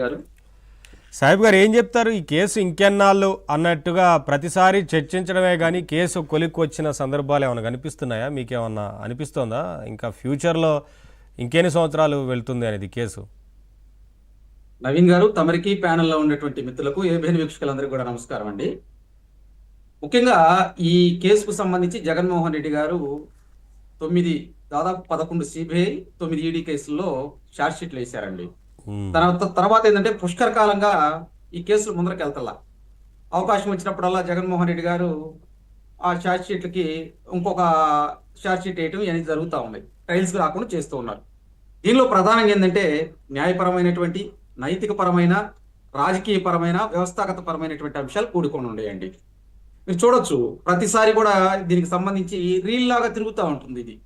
గారు. సాహిబ్ గారు ఏం చెప్తారు? ఈ కేసు ఇంకెన్నాళ్ళు అన్నట్టుగా ప్రతిసారి చర్చించడమే కానీ కేసు కొలిక్కి వచ్చిన సందర్భాలు ఏమైనా కనిపిస్తున్నాయా? మీకేమన్నా అనిపిస్తోందా ఇంకా ఫ్యూచర్లో ఇంకెన్ని సంవత్సరాలు వెళ్తుంది అనేది కేసు? నవీన్ గారు, తమరికి ప్యానెల్లో ఉన్నటువంటి మిత్రులకు, ఏబిఎన్ వీక్షకులందరికీ కూడా నమస్కారం అండి. ముఖ్యంగా ఈ కేసుకు సంబంధించి జగన్మోహన్ రెడ్డి గారు దాదాపు 11 సిబిఐ 9 ఈడీ కేసుల్లో ఛార్జ్ షీట్లు వేశారండి. తర్వాత ఏంటంటే పుష్కర కాలంగా ఈ కేసులు ముందరకు వెళ్తల్లా. అవకాశం వచ్చినప్పుడల్లా జగన్మోహన్ రెడ్డి గారు ఆ ఛార్జ్ షీట్లకి ఇంకొక ఛార్జ్ షీట్ వేయటం ఇవన్నీ జరుగుతూ ఉన్నాయి. ట్రయల్స్ రాకుండా చేస్తూ ఉన్నారు. దీనిలో ప్రధానంగా ఏంటంటే న్యాయపరమైనటువంటి, నైతిక పరమైన, రాజకీయ పరమైన, వ్యవస్థాగత పరమైనటువంటి అంశాలు కూడుకొని ఉండేయండి. మీరు చూడొచ్చు, ప్రతిసారి కూడా దీనికి సంబంధించి రీల్ లాగా తిరుగుతూ ఉంటుంది. ఇది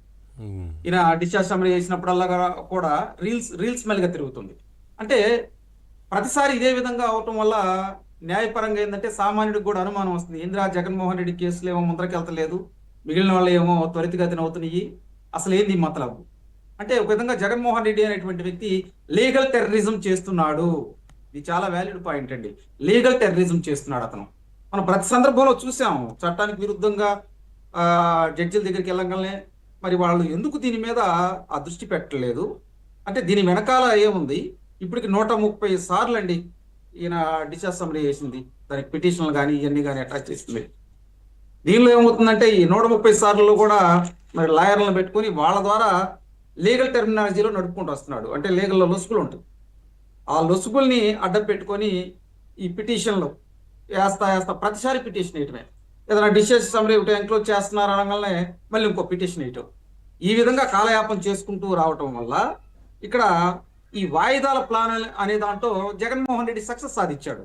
ఈయన డిశ్చార్జ్ సమ్మరీ చేసినప్పుడల్లా కూడా రీల్స్ మెల్లిగా తిరుగుతుంది. అంటే ప్రతిసారి ఇదే విధంగా అవటం వల్ల న్యాయపరంగా ఏంటంటే సామాన్యుడికి కూడా అనుమానం వస్తుంది. ఏంద్రా జగన్మోహన్ రెడ్డి కేసులు ఏమో ముందరికి వెళ్తలేదు, మిగిలిన వాళ్ళు ఏమో త్వరితగతిన అవుతున్నాయి, అసలు ఏంది మతలబు అంటే ఒక విధంగా జగన్మోహన్ రెడ్డి అనేటువంటి వ్యక్తి లీగల్ టెర్రరిజం చేస్తున్నాడు. ఇది చాలా వ్యాలిడ్ పాయింట్ అండి. లీగల్ టెర్రరిజం చేస్తున్నాడు అతను. మనం ప్రతి సందర్భంలో చూసాము, చట్టానికి విరుద్ధంగా జడ్జిల దగ్గరికి వెళ్ళగానే మరి వాళ్ళు ఎందుకు దీని మీద ఆ దృష్టి పెట్టలేదు అంటే దీని వెనకాల ఏముంది? ఇప్పటికి 130 సార్లు అండి ఈయన డిశ్చార్జ్ సమ్మరీ చేసింది. దానికి పిటిషన్లు కానీ ఇవన్నీ కానీ అటాచ్ చేసింది. దీనిలో ఏమవుతుందంటే ఈ 130 సార్లు కూడా మరి లాయర్లను పెట్టుకుని వాళ్ళ ద్వారా లీగల్ టెర్మినాలజీలో నడుపుకుంటూ వస్తున్నాడు. అంటే లీగల్లో లొసుగులు ఉంటుంది. ఆ లొసుగుల్ని అడ్డం పెట్టుకొని ఈ పిటిషన్లు వేస్తా ప్రతిసారి పిటిషన్ వేయటమే. ఏదైనా డిశ్చార్జ్ సమ్మరీ ఒకటి ఎంక్లోజ్ చేస్తున్నారు అనగానే మళ్ళీ ఇంకో పిటిషన్ వేయటం. ఈ విధంగా కాలయాపన చేసుకుంటూ రావటం వల్ల ఇక్కడ ఈ వాయిదాల ప్లాన్ అనే దాంట్లో జగన్మోహన్ రెడ్డి సక్సెస్ సాధించాడు.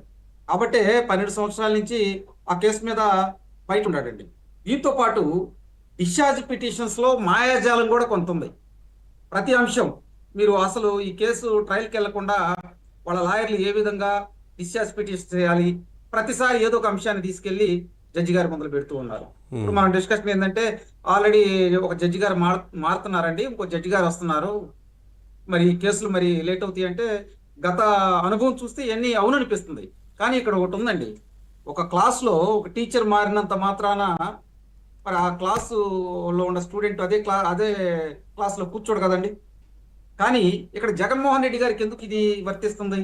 కాబట్టే 12 సంవత్సరాల నుంచి ఆ కేసు మీద బయట ఉన్నాడండి. దీంతో పాటు డిశ్చార్జ్ పిటిషన్స్ లో మాయాజాలం కూడా కొంత ఉంది. ప్రతి అంశం మీరు అసలు ఈ కేసు ట్రయల్కి వెళ్లకుండా వాళ్ళ లాయర్లు ఏ విధంగా డిశ్చార్జ్ పిటిషన్ చేయాలి, ప్రతిసారి ఏదో ఒక అంశాన్ని తీసుకెళ్లి జడ్జి గారు మొదలు పెడుతూ ఉన్నారు. ఇప్పుడు మన డిస్కషన్ ఏంటంటే ఆల్రెడీ ఒక జడ్జి గారు మారుతున్నారండి, ఇంకో జడ్జి గారు వస్తున్నారు, మరి కేసులు మరి లేట్ అవుతాయి అంటే గత అనుభవం చూస్తే ఇవన్నీ అవుననిపిస్తుంది. కానీ ఇక్కడ ఒకటి ఉందండి, ఒక క్లాస్లో ఒక టీచర్ మారినంత మాత్రాన మరి ఆ క్లాసులో ఉన్న స్టూడెంట్ అదే క్లాస్లో కూర్చోడు కదండి. కానీ ఇక్కడ జగన్మోహన్ రెడ్డి గారికి ఎందుకు ఇది వర్తిస్తుంది,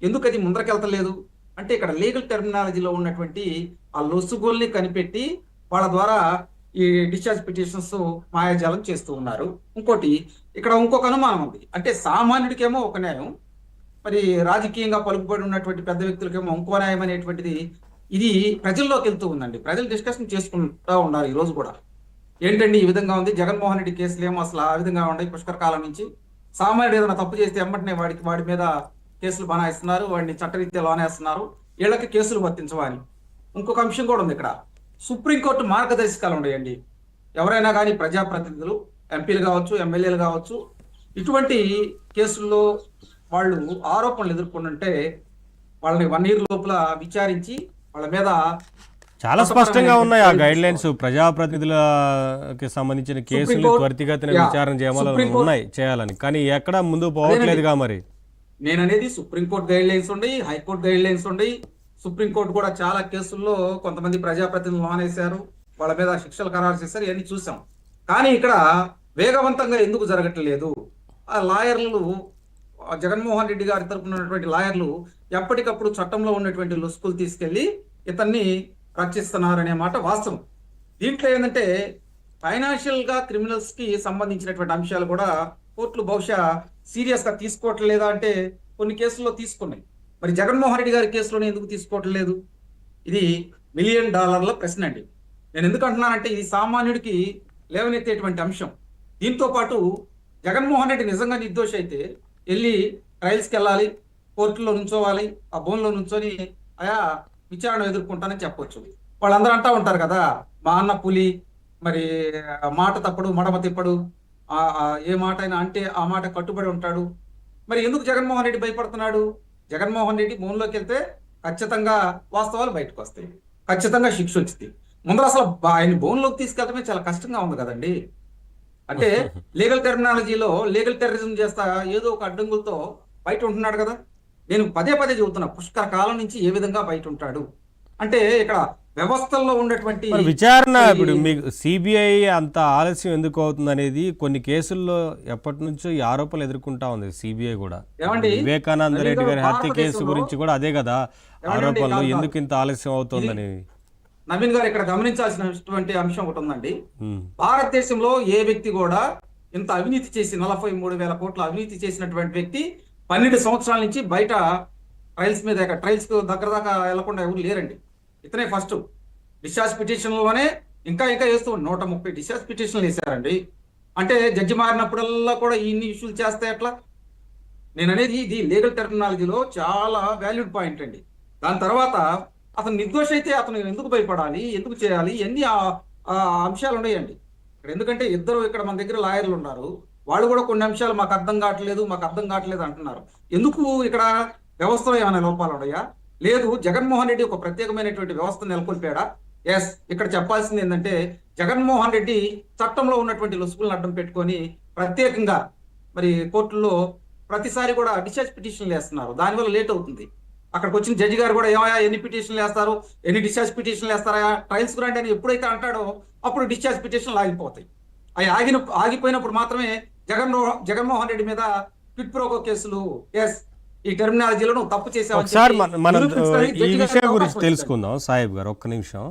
ఎందుకు అది ముందరకెళ్తలేదు అంటే ఇక్కడ లీగల్ టెర్మినాలజీలో ఉన్నటువంటి ఆ లొసుగుల్ని కనిపెట్టి వాళ్ళ ద్వారా ఈ డిశ్చార్జ్ పిటిషన్స్ మాయాజాలం చేస్తూ ఉన్నారు. ఇంకోటి ఇక్కడ ఇంకొక అనుమానం ఉంది. అంటే సామాన్యుడికేమో ఒక న్యాయం, మరి రాజకీయంగా పలుకుబడి ఉన్నటువంటి పెద్ద వ్యక్తులకేమో ఇంకో న్యాయం అనేటువంటిది ఇది ప్రజల్లోకి వెళ్తూ ఉందండి. ప్రజలు డిస్కషన్ చేసుకుంటూ ఉన్నారు ఈ రోజు కూడా. ఏంటండి ఈ విధంగా ఉంది, జగన్మోహన్ రెడ్డి కేసులు ఏమో అసలు ఆ విధంగా ఉన్నాయి. పుష్కర కాలం నుంచి సామాన్యుడు ఏదైనా తప్పు చేస్తే వెంటనే వాడి మీద కేసులు బనాయిస్తున్నారు, వాడిని చట్టరీత్యా లోనేస్తున్నారు, వీళ్ళకి కేసులు వర్తించవని. ఇంకొక అంశం కూడా ఉంది ఇక్కడ. సుప్రీంకోర్టు మార్గదర్శకాలు ఉన్నాయండి. ఎవరైనా కానీ ప్రజాప్రతినిధులు, ఎంపీలు కావచ్చు, ఎమ్మెల్యేలు కావచ్చు, ఇటువంటి కేసుల్లో వాళ్ళు ఆరోపణలు ఎదుర్కొంటుంటే వాళ్ళని 1 year లోపల విచారించి వాళ్ళ మీద చాలా స్పష్టంగా ఉన్నాయి ఆ గైడ్ లైన్స్. ప్రజాప్రతినిధులకి సంబంధించిన కేసులు త్వరితగతిన విచారణ చేయాలని, కానీ ఎక్కడ ముందు పోవట్లేదుగా. మరి నేను అనేది సుప్రీంకోర్టు గైడ్ లైన్స్ ఉన్నాయి, హైకోర్టు గైడ్ లైన్స్ ఉన్నాయి. సుప్రీంకోర్టు కూడా చాలా కేసుల్లో కొంతమంది ప్రజాప్రతినిధులు లోనేశారు, వాళ్ళ మీద శిక్షలు ఖరారు చేశారు, ఇవన్నీ చూసాం. కానీ ఇక్కడ వేగవంతంగా ఎందుకు జరగట్లేదు? ఆ లాయర్లు, జగన్మోహన్ రెడ్డి గారి తరపున ఉన్నటువంటి లాయర్లు ఎప్పటికప్పుడు చట్టంలో ఉన్నటువంటి లొసుకులు తీసుకెళ్లి ఇతన్ని రక్షిస్తున్నారనే మాట వాస్తవం. దీంట్లో ఏంటంటే ఫైనాన్షియల్ గా క్రిమినల్స్ కి సంబంధించినటువంటి అంశాలు కూడా కోర్టులు బహుశా సీరియస్ గా తీసుకోవట్లేదా అంటే కొన్ని కేసుల్లో తీసుకున్నాయి. మరి జగన్మోహన్ రెడ్డి గారి కేసులోనే ఎందుకు తీసుకోవట్లేదు? ఇది $1 million ప్రశ్న అండి. నేను ఎందుకు అంటున్నానంటే ఇది సామాన్యుడికి లేవనెత్తేటువంటి అంశం. దీంతో పాటు జగన్మోహన్ రెడ్డి నిజంగా నిర్దోషి అయితే వెళ్ళి ట్రయల్స్కి వెళ్ళాలి, కోర్టులో నుంచోవాలి, ఆ బోన్లో నుంచొని ఆయా విచారణ ఎదుర్కొంటానని చెప్పొచ్చు. వాళ్ళందరూ అంటా ఉంటారు కదా, మా అన్న పులి, మరి మాట తప్పడు మడమ తిప్పడు, ఏ మాట అయినా అంటే ఆ మాట కట్టుబడి ఉంటాడు. మరి ఎందుకు జగన్మోహన్ రెడ్డి భయపడుతున్నాడు? జగన్మోహన్ రెడ్డి బోన్లోకి వెళ్తే ఖచ్చితంగా వాస్తవాలు బయటకు వస్తాయి, ఖచ్చితంగా శిక్ష వచ్చింది. ముందర అసలు ఆయన బోన్లోకి తీసుకెళ్ళడమే చాలా కష్టంగా ఉంది కదండి. అంటే లీగల్ టెర్మినాలజీలో లీగల్ టెర్రరిజం చేస్తా ఏదో ఒక అడ్డంకులతో బయట ఉంటున్నాడు కదా. నేను పదే పదే చెబుతున్నా, పుష్కర కాలం నుంచి ఏ విధంగా బయట ఉంటాడు అంటే ఇక్కడ వ్యవస్థల్లో ఉన్నటువంటి మరి విచారణ ఈ- ఇప్పుడు మీకు సిబిఐ అంత ఆలస్యం ఎందుకు అవుతుంది అనేది కొన్ని కేసుల్లో ఎప్పటి నుంచో ఈ ఆరోపణలు ఎదుర్కొంటా ఉంది సిబిఐ కూడా. ఏమండి, వివేకానంద రెడ్డి గారి హత్య కేసు భారతదేశంలో- గురించి కూడా అదే కదా ఏమండి, ఆరోపణలు, కాదు, ఎందుకు ఇంత ఆలస్యం అవుతుందని. నవీన్ గారు ఇక్కడ గమనించాల్సినటువంటి అంశం ఒకటి ఉందండి. ఉమ్, భారతదేశంలో ఏ వ్యక్తి కూడా ఇంత అవినీతి చేసి 43,000 కోట్ల అవినీతి చేసినటువంటి వ్యక్తి 12 సంవత్సరాల నుంచి బయట ట్రయల్స్ దగ్గర దాకా వెళ్లకుండా ఎవరు లేరండి. ఇతనే ఫస్ట్. డిశ్చార్జ్ పిటిషన్లోనే ఇంకా వేస్తూ 130 డిశ్చార్జ్ పిటిషన్లు వేశారండి. అంటే జడ్జి మారినప్పుడల్లా కూడా ఇన్ని ఇష్యూలు చేస్తే ఎట్లా? నేను అనేది ఇది లీగల్ టెర్మినాలజీలో చాలా వాల్యూడ్ పాయింట్ అండి. దాని తర్వాత అతను నిర్దోషి అయితే అతను ఎందుకు భయపడాలి, ఎందుకు చేయాలి, ఎన్ని అంశాలు ఉన్నాయండి ఇక్కడ. ఎందుకంటే ఇక్కడ మన దగ్గర లాయర్లు ఉన్నారు, వాళ్ళు కూడా కొన్ని అంశాలు మాకు అర్థం కావట్లేదు అంటున్నారు. ఎందుకు ఇక్కడ వ్యవస్థలో ఏమైనా లోపాలు ఉన్నాయా? లేదు, జగన్మోహన్ రెడ్డి ఒక ప్రత్యేకమైనటువంటి వ్యవస్థ నెలకొల్పాడా? ఎస్. ఇక్కడ చెప్పాల్సింది ఏంటంటే జగన్మోహన్ రెడ్డి చట్టంలో ఉన్నటువంటి లొసుగులను అడ్డం పెట్టుకొని ప్రత్యేకంగా మరి కోర్టుల్లో ప్రతిసారి కూడా డిశ్చార్జ్ పిటిషన్లు వేస్తున్నారు. దానివల్ల లేట్ అవుతుంది. అక్కడికి వచ్చిన జడ్జి గారు కూడా ఏమయ్యా ఎన్ని పిటిషన్లు వేస్తారు, ఎన్ని డిశ్చార్జ్ పిటిషన్లు వేస్తారా, ట్రయల్స్ గ్రాంట్ అని ఎప్పుడైతే అంటాడో అప్పుడు డిశ్చార్జ్ పిటిషన్లు ఆగిపోతాయి. అవి ఆగిపోయినప్పుడు మాత్రమే జగన్మోహన్ రెడ్డి మీద క్విట్ ప్రోకో కేసులు, ఎస్ ఈ టెర్మినాలజీలో నువ్వు తప్పు చేసావు ఒకసారి మనం ఈ విషయం గురించి తెలుసుకుందాం సాహిబ్ గారు, ఒక్క నిమిషం.